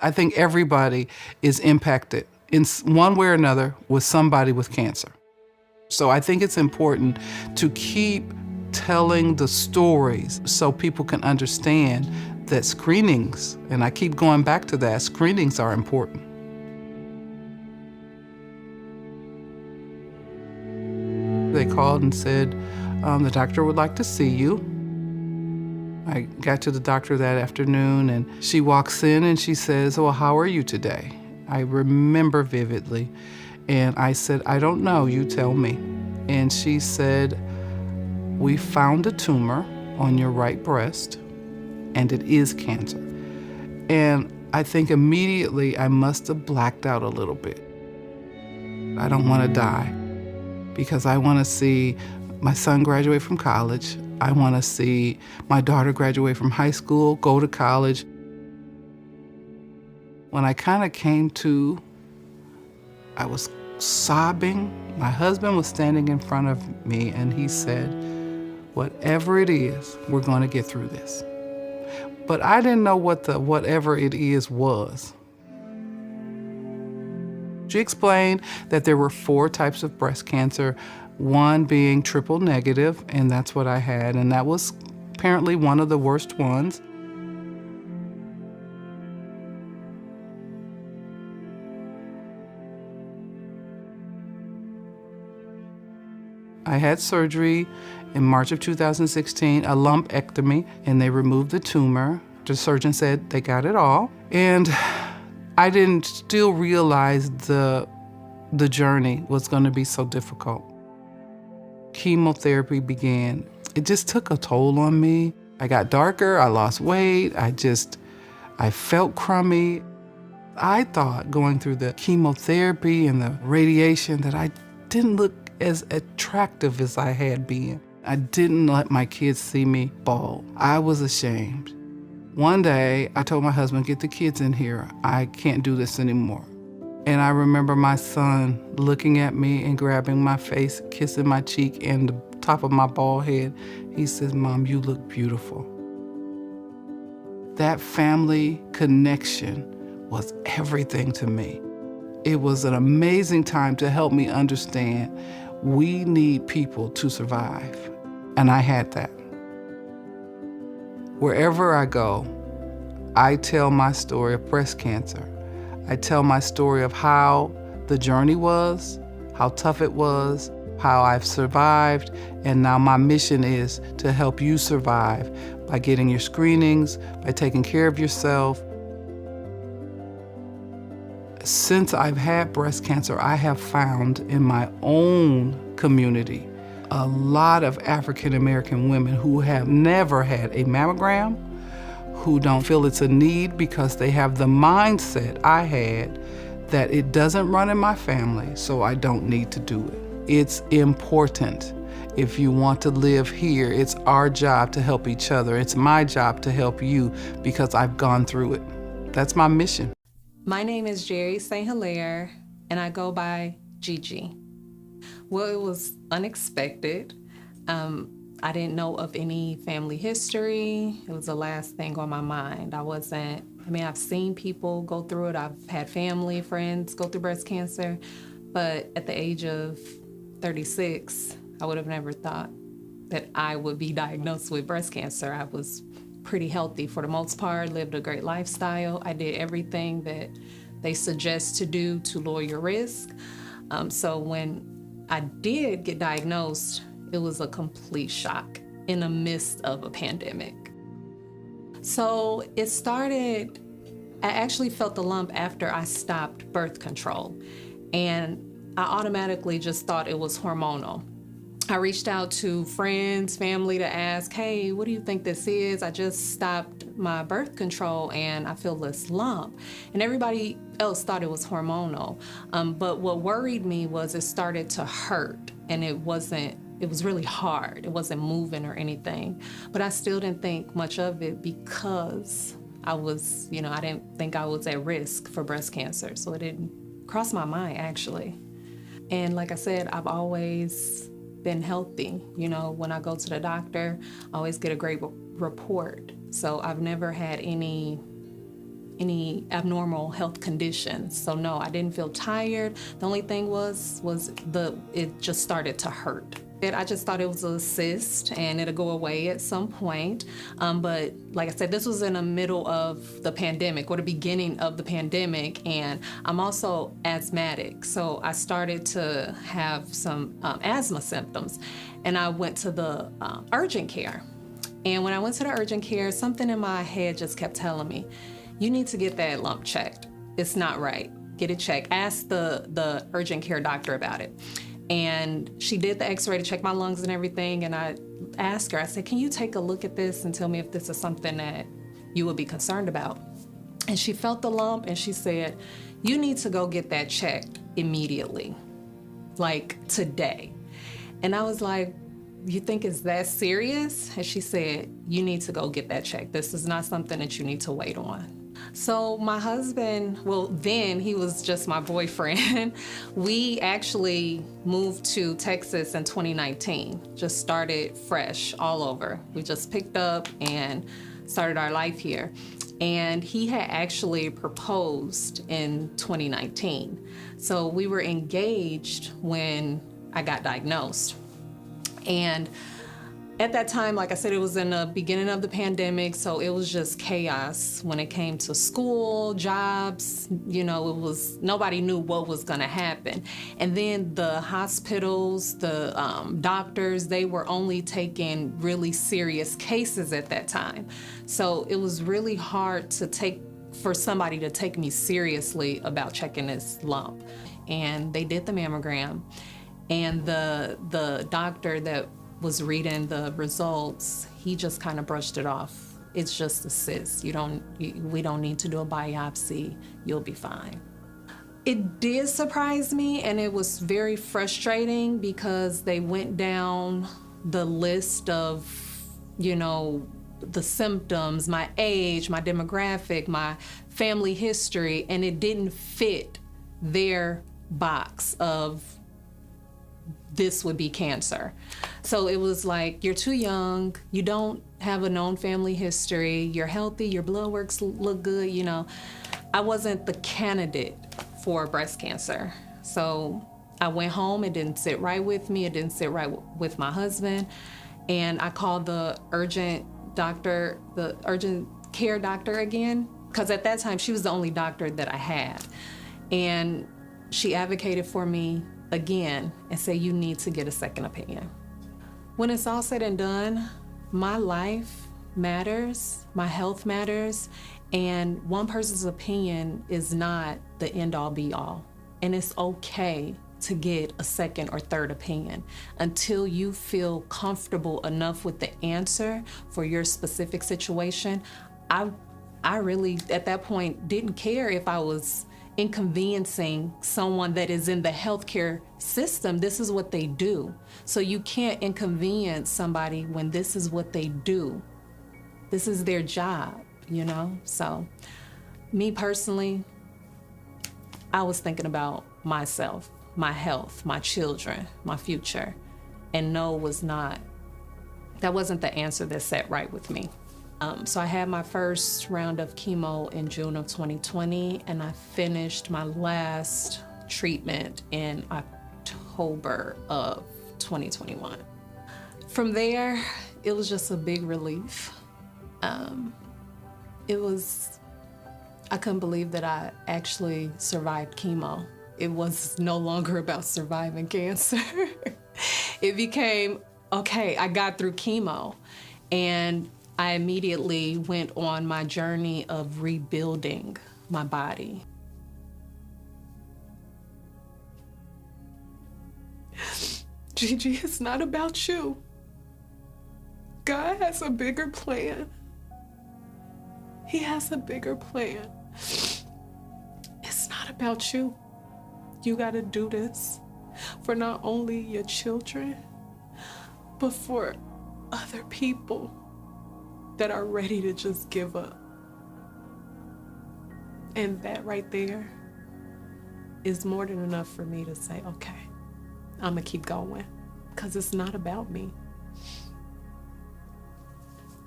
I think everybody is impacted in one way or another with somebody with cancer. So I think it's important to keep telling the stories so people can understand that screenings, and I keep going back to that, screenings are important. They called and said, the doctor would like to see you. I got to the doctor that afternoon, and she walks in and she says, well, how are you today? I remember vividly. And I said, I don't know, you tell me. And she said, we found a tumor on your right breast, and it is cancer. And I think immediately I must have blacked out a little bit. I don't want to die because I want to see my son graduate from college. I want to see my daughter graduate from high school, go to college. When I kind of came to, I was sobbing. My husband was standing in front of me and he said, whatever it is, we're going to get through this. But I didn't know what the whatever it is was. She explained that there were 4 types of breast cancer, one being triple negative, and that's what I had, and that was apparently one of the worst ones. I had surgery in March of 2016, a lumpectomy, and they removed the tumor. The surgeon said they got it all. And I didn't still realize the journey was going to be so difficult. Chemotherapy began. It just took a toll on me. I got darker, I lost weight, I felt crummy. I thought going through the chemotherapy and the radiation that I didn't look as attractive as I had been. I didn't let my kids see me bald. I was ashamed. One day, I told my husband, get the kids in here. I can't do this anymore. And I remember my son looking at me and grabbing my face, kissing my cheek and the top of my bald head. He says, Mom, you look beautiful. That family connection was everything to me. It was an amazing time to help me understand we need people to survive. And I had that. Wherever I go, I tell my story of breast cancer. I tell my story of how the journey was, how tough it was, how I've survived, and now my mission is to help you survive by getting your screenings, by taking care of yourself. Since I've had breast cancer, I have found in my own community a lot of African American women who have never had a mammogram, who don't feel it's a need because they have the mindset I had that it doesn't run in my family, so I don't need to do it. It's important. If you want to live here, it's our job to help each other. It's my job to help you because I've gone through it. That's my mission. My name is Jerry St. Hilaire, and I go by Gigi. Well, it was unexpected. I didn't know of any family history. It was the last thing on my mind. I've seen people go through it. I've had family, friends go through breast cancer, but at the age of 36, I would have never thought that I would be diagnosed with breast cancer. I was pretty healthy for the most part, lived a great lifestyle. I did everything that they suggest to do to lower your risk. So when I did get diagnosed, it was a complete shock in the midst of a pandemic. So it started, I actually felt the lump after I stopped birth control. And I automatically just thought it was hormonal. I reached out to friends, family to ask, hey, what do you think this is? I just stopped my birth control and I feel this lump. And everybody else thought it was hormonal. But what worried me was it started to hurt and it was really hard. It wasn't moving or anything. But I still didn't think much of it because I didn't think I was at risk for breast cancer. So it didn't cross my mind, actually. And like I said, I've always been healthy. When I go to the doctor, I always get a great report. So I've never had any any abnormal health conditions. So no, I didn't feel tired. The only thing was it just started to hurt. I just thought it was a cyst and it'll go away at some point. But like I said, this was in the middle of the pandemic, or the beginning of the pandemic, and I'm also asthmatic. So I started to have some asthma symptoms, and I went to the urgent care. And when I went to the urgent care, something in my head just kept telling me, you need to get that lump checked. It's not right. Get it checked. Ask the urgent care doctor about it. And she did the x-ray to check my lungs and everything. And I asked her, I said, can you take a look at this and tell me if this is something that you would be concerned about? And she felt the lump and she said, you need to go get that checked immediately, like today. And I was like, you think it's that serious? And she said, you need to go get that checked. This is not something that you need to wait on. So my husband, well, then he was just my boyfriend. We actually moved to Texas in 2019, just started fresh all over. We just picked up and started our life here. And he had actually proposed in 2019. So we were engaged when I got diagnosed. And at that time, like I said, it was in the beginning of the pandemic, so it was just chaos when it came to school, jobs. You know, nobody knew what was going to happen. And then the hospitals, the doctors, they were only taking really serious cases at that time. So it was really hard for somebody to take me seriously about checking this lump. And they did the mammogram, and the doctor that was reading the results, he just kind of brushed it off. It's just a cyst. We don't need to do a biopsy. You'll be fine. It did surprise me, and it was very frustrating because they went down the list of, the symptoms, my age, my demographic, my family history, and it didn't fit their box of this would be cancer. So it was like, you're too young, you don't have a known family history, you're healthy, your blood works look good, I wasn't the candidate for breast cancer. So I went home, it didn't sit right with me, it didn't sit right with my husband, and I called the urgent care doctor again, because at that time she was the only doctor that I had. And she advocated for me again and say, you need to get a second opinion. When it's all said and done, my life matters, my health matters, and one person's opinion is not the end all be all. And it's okay to get a second or third opinion until you feel comfortable enough with the answer for your specific situation. I really, at that point, didn't care if I was inconveniencing someone that is in the healthcare system. This is what they do. So you can't inconvenience somebody when this is what they do. This is their job, So me personally, I was thinking about myself, my health, my children, my future. And no that wasn't the answer that sat right with me. So I had my first round of chemo in June of 2020, and I finished my last treatment in October of 2021. From there, it was just a big relief. I couldn't believe that I actually survived chemo. It was no longer about surviving cancer. It became, okay, I got through chemo, and I immediately went on my journey of rebuilding my body. Gigi, it's not about you. God has a bigger plan. He has a bigger plan. It's not about you. You gotta do this for not only your children, but for other people that are ready to just give up. And that right there is more than enough for me to say, okay, I'm gonna keep going, because it's not about me.